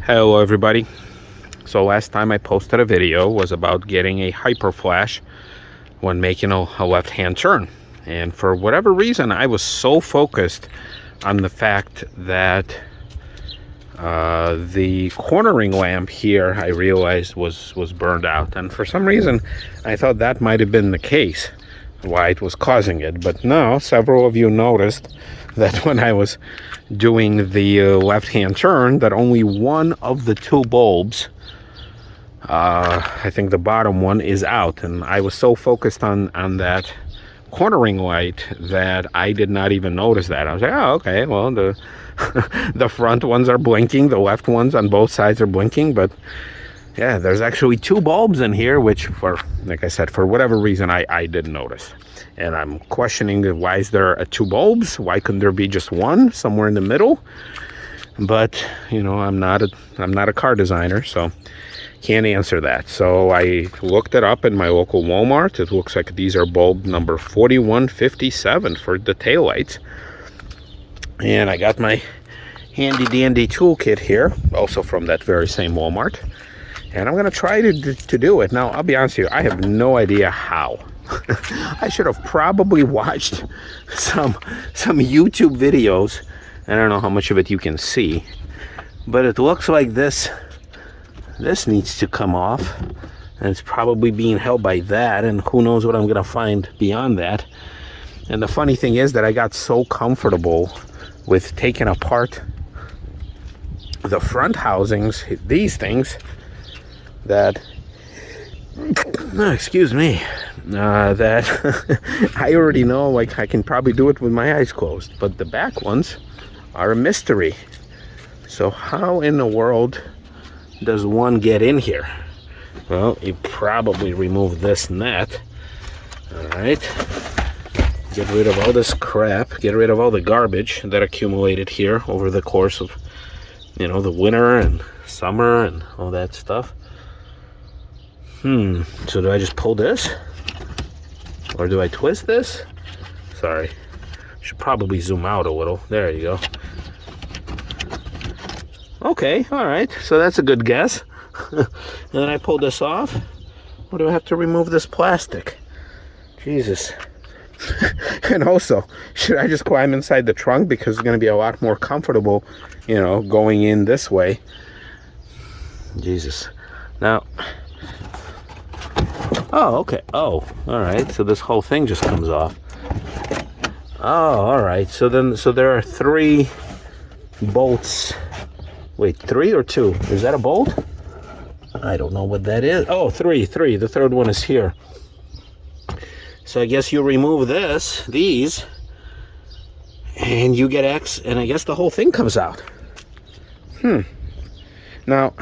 Hello everybody. So last time I posted a video was about getting a hyper flash when making a left-hand turn, and for whatever reason I was so focused on the fact that the cornering lamp here I realized was burned out, and for some reason I thought that might have been the case, why it was causing it. But no, several of you noticed that when I was doing the left-hand turn, that only one of the two bulbs, I think the bottom one, is out, and I was so focused on that cornering light that I did not even notice that. I was like, oh, okay, well, the the front ones are blinking, the left ones on both sides are blinking, but yeah, there's actually two bulbs in here, which, for, like I said, for whatever reason I didn't notice. And I'm questioning why is there two bulbs? Why couldn't there be just one somewhere in the middle? But you know, I'm not a car designer, so can't answer that. So I looked it up in my local Walmart. It looks like these are bulb number 4157 for the taillights. And I got my handy dandy toolkit here, also from that very same Walmart. And I'm gonna try to do it. Now, I'll be honest with you, I have no idea how. I should have probably watched some YouTube videos. I don't know how much of it you can see, but it looks like this needs to come off, and it's probably being held by that, and who knows what I'm gonna find beyond that. And the funny thing is that I got so comfortable with taking apart the front housings, these things, that excuse me, that I already know, like, I can probably do it with my eyes closed, but the back ones are a mystery. So how in the world does one get in here? Well, you probably remove this net. All right, get rid of all this crap, get rid of all the garbage that accumulated here over the course of, you know, the winter and summer and all that stuff. So do I just pull this? Or do I twist this? Sorry. Should probably zoom out a little. There you go. Okay, all right. So that's a good guess. And then I pull this off. Or do I have to remove this plastic? Jesus. And also, should I just climb inside the trunk? Because it's going to be a lot more comfortable, you know, going in this way. Jesus. Now... oh, okay. Oh, all right. So this whole thing just comes off. Oh, all right. So there are three bolts. Wait, three or two? Is that a bolt? I don't know what that is. Oh, three. The third one is here. So I guess you remove these, and you get X, and I guess the whole thing comes out. Now,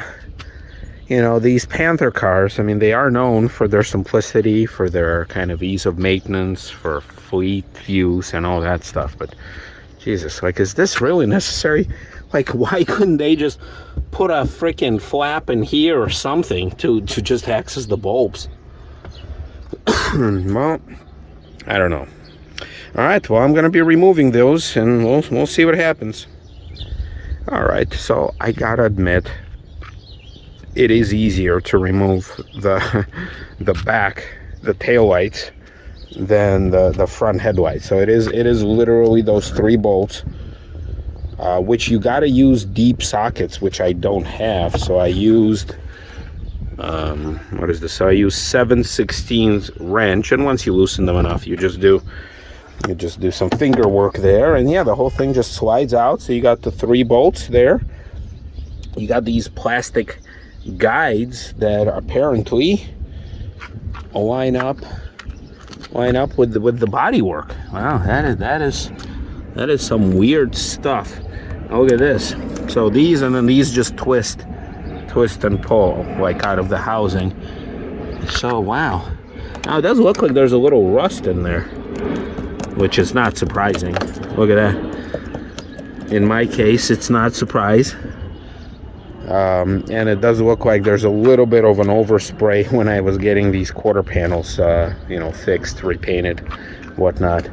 you know, these Panther cars, I mean, they are known for their simplicity, for their kind of ease of maintenance, for fleet use and all that stuff. But Jesus, like, is this really necessary? Like, why couldn't they just put a freaking flap in here or something to just access the bulbs? Well, I don't know. All right, well, I'm going to be removing those, and we'll see what happens. All right, so I gotta admit, it is easier to remove the back, the tail lights, than the front headlights. So it is literally those three bolts, which you got to use deep sockets, which I don't have. So I used what is this? So I used 7/16 wrench, and once you loosen them enough, you just do some finger work there, and yeah, the whole thing just slides out. So you got the three bolts there. You got these plastic guides that apparently line up with the body work. Wow, that is some weird stuff. Look at this. So these, and then these just twist and pull, like, out of the housing. So wow. Now it does look like there's a little rust in there, which is not surprising. Look at that. In my case, it's not surprise. And it does look like there's a little bit of an overspray when I was getting these quarter panels, you know, fixed, repainted, whatnot.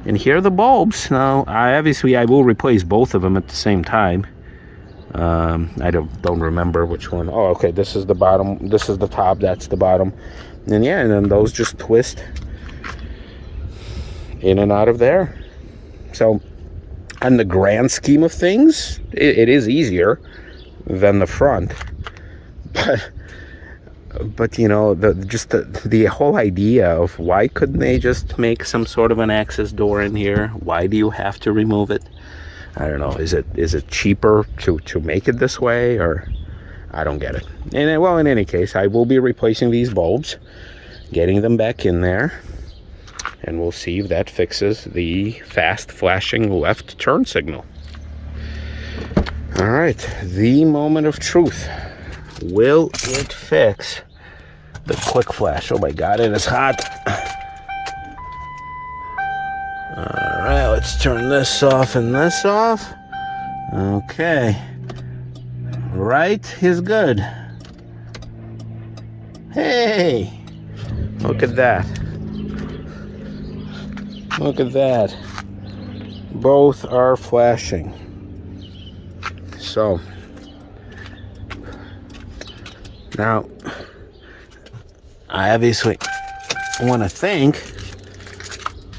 And here are the bulbs. Now, obviously, I will replace both of them at the same time. I don't remember which one. Oh, okay, this is the bottom, this is the top, that's the bottom. And yeah, and then those just twist in and out of there. So on the grand scheme of things, it is easier than the front. But you know, the whole idea of why couldn't they just make some sort of an access door in here? Why do you have to remove it? I don't know. Is it cheaper to make it this way, or I don't get it. And well, in any case, I will be replacing these bulbs, getting them back in there, and we'll see if that fixes the fast flashing left turn signal. All right, the moment of truth. Will it fix the quick flash? Oh my God, it is hot. All right, let's turn this off and this off. Okay. Right is good. Hey, look at that. Look at that. Both are flashing. So, now, I obviously want to thank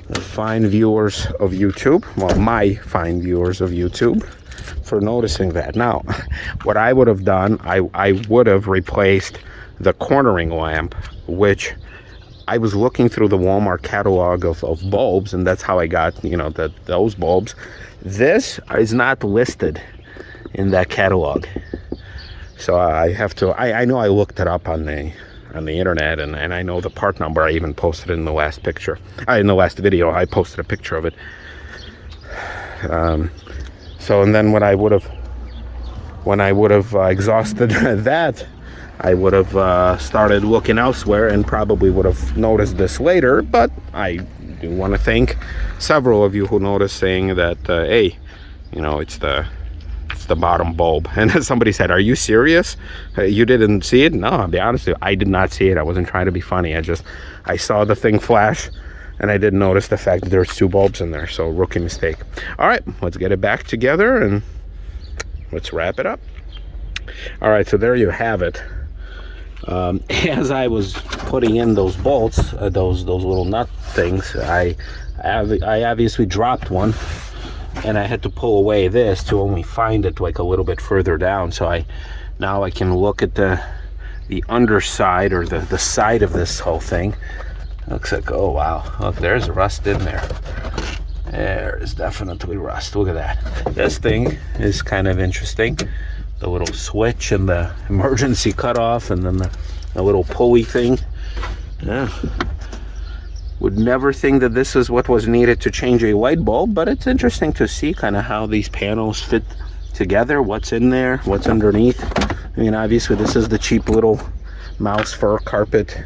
the fine viewers of YouTube, well, my fine viewers of YouTube, for noticing that. Now, what I would have done, I would have replaced the cornering lamp, which I was looking through the Walmart catalog of bulbs, and that's how I got, you know, those bulbs. This is not listed in that catalog. So I have to, I know I looked it up on the internet, and I know the part number. I even posted it in the last picture. In the last video, I posted a picture of it. So, and then when I would have exhausted that, I would have started looking elsewhere and probably would have noticed this later. But I do want to thank several of you who noticed, saying that, hey, you know, it's the bottom bulb. And somebody said, are you serious? You didn't see it? No, I'll be honest with you, I did not see it. I wasn't trying to be funny. I saw the thing flash, and I didn't notice the fact that there's two bulbs in there. So, rookie mistake. All right, let's get it back together and let's wrap it up. All right, so there you have it. As I was putting in those bolts, those little nut things, I obviously dropped one, and I had to pull away this to only find it like a little bit further down. So now I can look at the underside, or the side of this whole thing. Looks like, oh wow, look, there's rust in there. There is definitely rust. Look at that. This thing is kind of interesting. The little switch and the emergency cutoff, and then the little pulley thing. Yeah. Would never think that this is what was needed to change a light bulb, but it's interesting to see kind of how these panels fit together, what's in there, what's underneath. I mean, obviously this is the cheap little mouse fur carpet.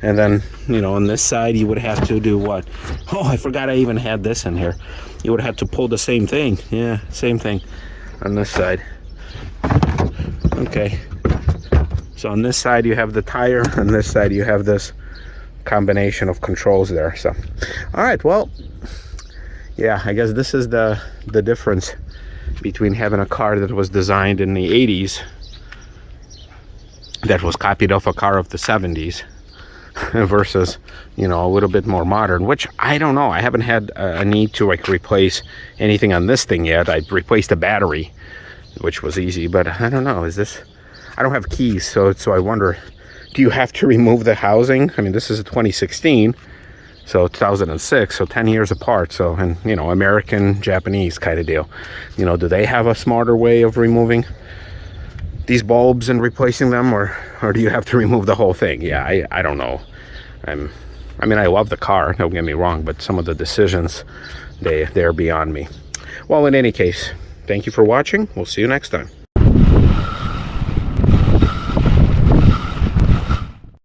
And then, you know, on this side you would have to do what? Oh, I forgot I even had this in here. You would have to pull the same thing. Yeah, same thing on this side. Okay. So on this side you have the tire, on this side you have this combination of controls there. So, all right, well, yeah, I guess this is the difference between having a car that was designed in the 80s, that was copied off a car of the 70s, versus, you know, a little bit more modern, which I don't know. I haven't had a need to like replace anything on this thing yet. I replaced a battery, which was easy, but I don't know, I don't have keys, so I wonder, do you have to remove the housing? I mean, this is a 2016, so 2006, so 10 years apart. So, and you know, American, Japanese kind of deal. You know, do they have a smarter way of removing these bulbs and replacing them, or do you have to remove the whole thing? Yeah, I don't know. I mean, I love the car, don't get me wrong, but some of the decisions, they're beyond me. Well, in any case, thank you for watching. We'll see you next time.